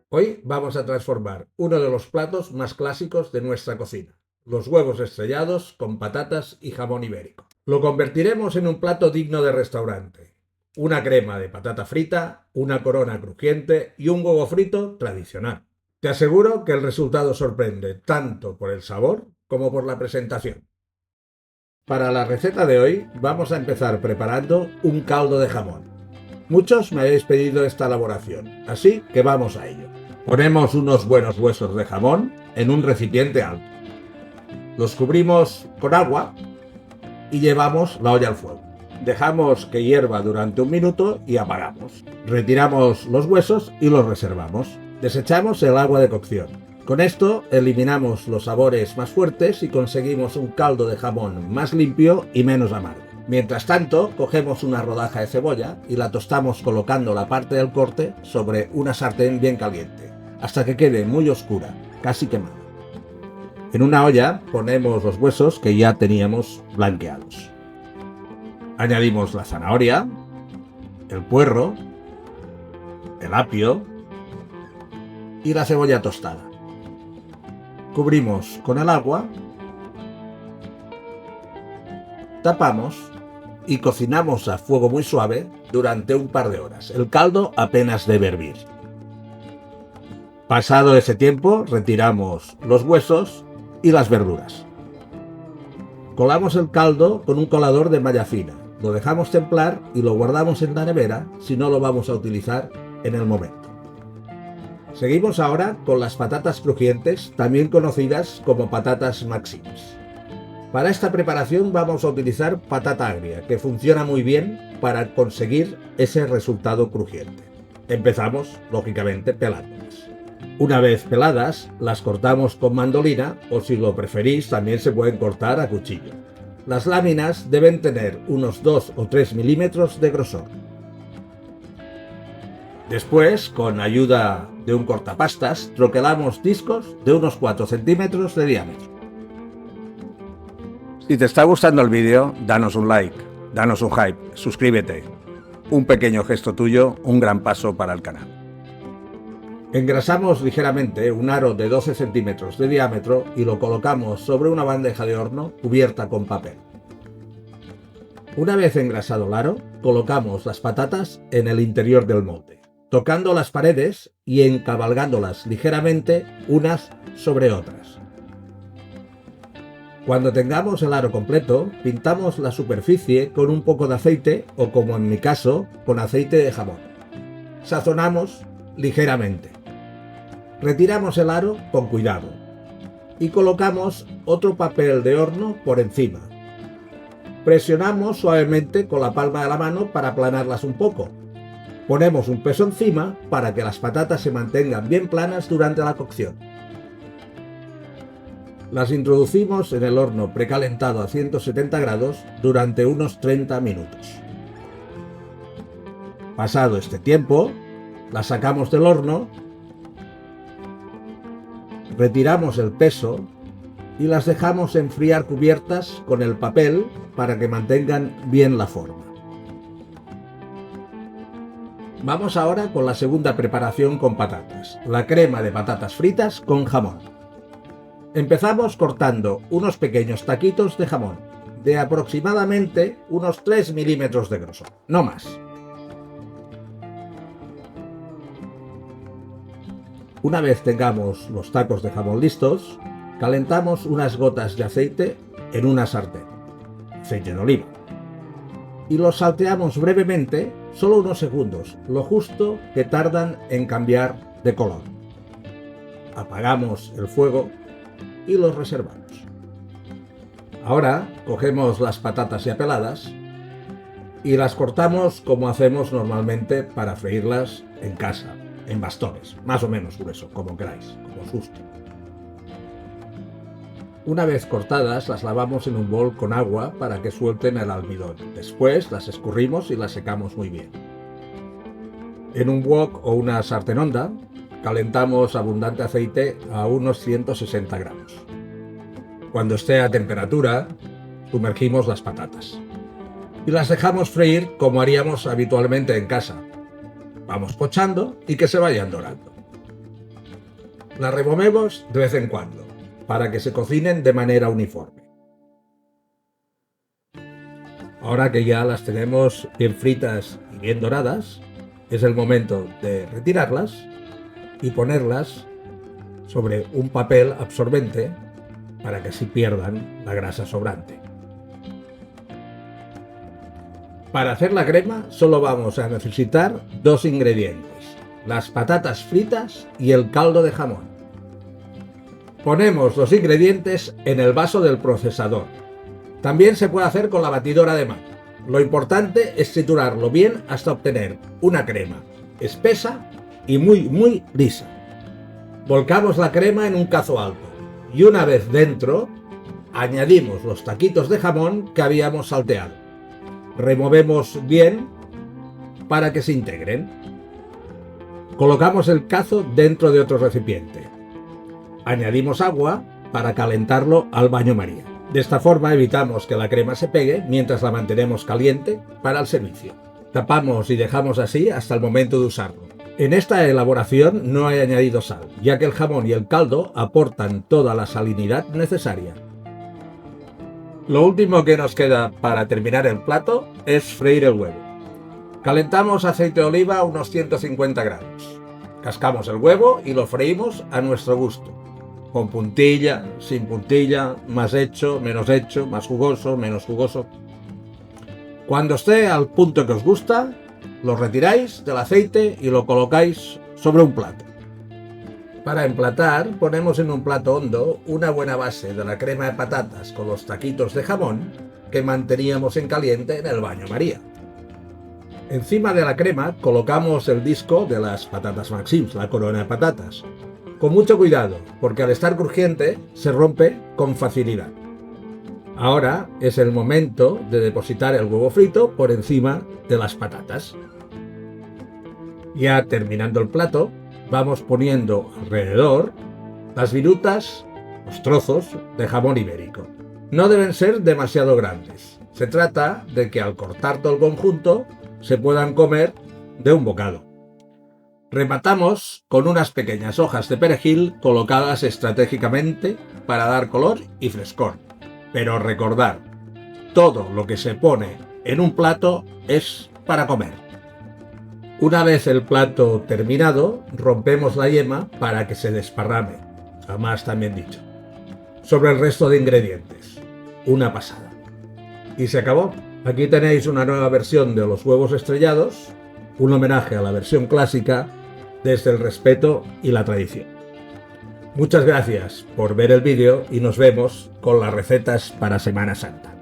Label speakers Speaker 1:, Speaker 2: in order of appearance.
Speaker 1: Hoy vamos a transformar uno de los platos más clásicos de nuestra cocina, los huevos estrellados con patatas y jamón ibérico. Lo convertiremos en un plato digno de restaurante. Una crema de patata frita, una corona crujiente y un huevo frito tradicional. Te aseguro que el resultado sorprende tanto por el sabor como por la presentación. Para la receta de hoy vamos a empezar preparando un caldo de jamón. Muchos me habéis pedido esta elaboración, así que vamos a ello. Ponemos unos buenos huesos de jamón en un recipiente alto. Los cubrimos con agua y llevamos la olla al fuego. Dejamos que hierva durante un minuto y apagamos. Retiramos los huesos y los reservamos. Desechamos el agua de cocción. Con esto eliminamos los sabores más fuertes y conseguimos un caldo de jamón más limpio y menos amargo. Mientras tanto, cogemos una rodaja de cebolla y la tostamos colocando la parte del corte sobre una sartén bien caliente, hasta que quede muy oscura, casi quemada. En una olla ponemos los huesos que ya teníamos blanqueados. Añadimos la zanahoria, el puerro, el apio y la cebolla tostada. Cubrimos con el agua, tapamos y cocinamos a fuego muy suave durante un par de horas. El caldo apenas debe hervir. Pasado ese tiempo, retiramos los huesos y las verduras. Colamos el caldo con un colador de malla fina. Lo dejamos templar y lo guardamos en la nevera si no lo vamos a utilizar en el momento. Seguimos ahora con las patatas crujientes, también conocidas como patatas maximas. Para esta preparación vamos a utilizar patata agria, que funciona muy bien para conseguir ese resultado crujiente. Empezamos, lógicamente, pelándolas. Una vez peladas, las cortamos con mandolina o, si lo preferís, también se pueden cortar a cuchillo. Las láminas deben tener unos 2 o 3 milímetros de grosor. Después, con ayuda de un cortapastas, troquelamos discos de unos 4 centímetros de diámetro. Si te está gustando el vídeo, danos un like, danos un hype, suscríbete. Un pequeño gesto tuyo, un gran paso para el canal. Engrasamos ligeramente un aro de 12 centímetros de diámetro y lo colocamos sobre una bandeja de horno cubierta con papel. Una vez engrasado el aro, colocamos las patatas en el interior del molde, tocando las paredes y encabalgándolas ligeramente unas sobre otras. Cuando tengamos el aro completo, pintamos la superficie con un poco de aceite o, como en mi caso, con aceite de jamón. Sazonamos ligeramente. Retiramos el aro con cuidado y colocamos otro papel de horno por encima. Presionamos suavemente con la palma de la mano para aplanarlas un poco. Ponemos un peso encima para que las patatas se mantengan bien planas durante la cocción. Las introducimos en el horno precalentado a 170 grados durante unos 30 minutos. Pasado este tiempo, las sacamos del horno, retiramos el peso y las dejamos enfriar cubiertas con el papel para que mantengan bien la forma. Vamos ahora con la segunda preparación con patatas, la crema de patatas fritas con jamón. Empezamos cortando unos pequeños taquitos de jamón, de aproximadamente unos 3 milímetros de grosor, no más. Una vez tengamos los tacos de jamón listos, calentamos unas gotas de aceite en una sartén, aceite de oliva, y los salteamos brevemente, solo unos segundos, lo justo que tardan en cambiar de color. Apagamos el fuego y los reservamos. Ahora cogemos las patatas ya peladas y las cortamos como hacemos normalmente para freírlas en casa, en bastones, más o menos grueso, como queráis, como os guste. Una vez cortadas, las lavamos en un bol con agua para que suelten el almidón. Después las escurrimos y las secamos muy bien. En un wok o una sartén honda, calentamos abundante aceite a unos 160 gramos. Cuando esté a temperatura, sumergimos las patatas y las dejamos freír como haríamos habitualmente en casa. Vamos pochando y que se vayan dorando. Las removemos de vez en cuando, para que se cocinen de manera uniforme. Ahora que ya las tenemos bien fritas y bien doradas, es el momento de retirarlas y ponerlas sobre un papel absorbente para que así pierdan la grasa sobrante. Para hacer la crema solo vamos a necesitar dos ingredientes: las patatas fritas y el caldo de jamón. Ponemos los ingredientes en el vaso del procesador. También se puede hacer con la batidora de mano. Lo importante es triturarlo bien hasta obtener una crema espesa y muy lisa. Volcamos la crema en un cazo alto y una vez dentro, añadimos los taquitos de jamón que habíamos salteado. Removemos bien para que se integren. Colocamos el cazo dentro de otro recipiente. Añadimos agua para calentarlo al baño María. De esta forma evitamos que la crema se pegue mientras la mantenemos caliente para el servicio. Tapamos y dejamos así hasta el momento de usarlo. En esta elaboración no he añadido sal, ya que el jamón y el caldo aportan toda la salinidad necesaria. Lo último que nos queda para terminar el plato es freír el huevo. Calentamos aceite de oliva a unos 150 grados. Cascamos el huevo y lo freímos a nuestro gusto. Con puntilla, sin puntilla, más hecho, más jugoso, menos jugoso. Cuando esté al punto que os gusta, lo retiráis del aceite y lo colocáis sobre un plato. Para emplatar, ponemos en un plato hondo una buena base de la crema de patatas con los taquitos de jamón que manteníamos en caliente en el baño María. Encima de la crema colocamos el disco de las patatas Maxims, la corona de patatas. Con mucho cuidado, porque al estar crujiente se rompe con facilidad. Ahora es el momento de depositar el huevo frito por encima de las patatas. Ya terminando el plato, vamos poniendo alrededor las virutas, los trozos de jamón ibérico. No deben ser demasiado grandes. Se trata de que al cortar todo el conjunto se puedan comer de un bocado. Rematamos con unas pequeñas hojas de perejil colocadas estratégicamente para dar color y frescor. Pero recordad, todo lo que se pone en un plato es para comer. Una vez el plato terminado, rompemos la yema para que se desparrame, jamás también dicho, sobre el resto de ingredientes. Una pasada. Y se acabó. Aquí tenéis una nueva versión de los huevos estrellados, un homenaje a la versión clásica desde el respeto y la tradición. Muchas gracias por ver el vídeo y nos vemos con las recetas para Semana Santa.